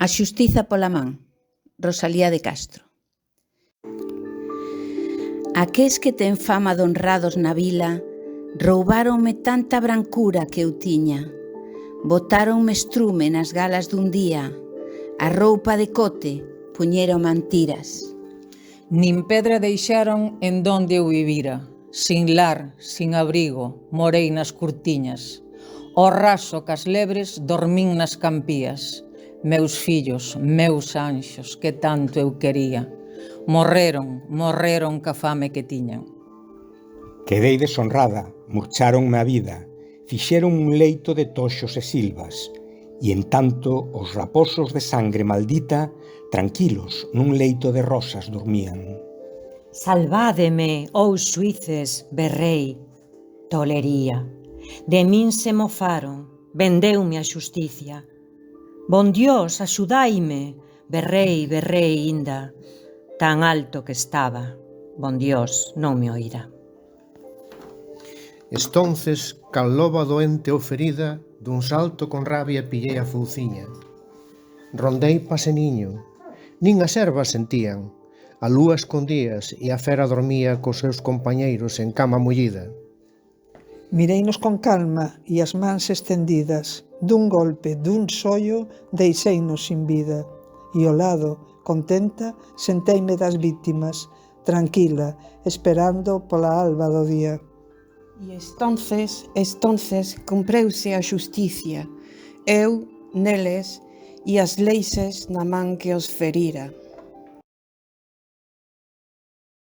A xustiza pola man, Rosalía de Castro. Aqués que ten fama de honrados na vila roubáronme tanta brancura que eu tiña. Botáronme estrume nas galas dun día, a roupa de cote puñeron mentiras. Nin pedra deixaron en donde eu vivira, sin lar, sin abrigo, morei nas curtiñas. Ao raso cas lebres dormín nas campías. Meus fillos, meus anxos, que tanto eu quería, morreron ca fame que tiñan. Quedei deshonrada, murcharonme a vida, fixeron un leito de toxos e silvas, e en tanto os raposos de sangre maldita, tranquilos, nun leito de rosas dormían. Salvádeme, oh xuíces, berrei, tolería. De min se mofaron, vendeume a xusticia. Bon Dios, axudaime, berrei inda. Tan alto que estaba, bon Dios non me oíra. Estonces, cal loba doente ou ferida, dun salto con rabia pillei a fouciña. Rondei paseniño, nin as ervas sentían, a lúa escondías e a fera dormía cos seus compañeiros en cama mullida. Mireinos con calma e as mans estendidas, dun golpe, dun sollo, deixeinos sin vida. E ao lado, contenta, senteime das vítimas, tranquila, esperando pola alba do día. E entonces cumpreuse a xusticia, eu neles e as leixes na man que os ferira.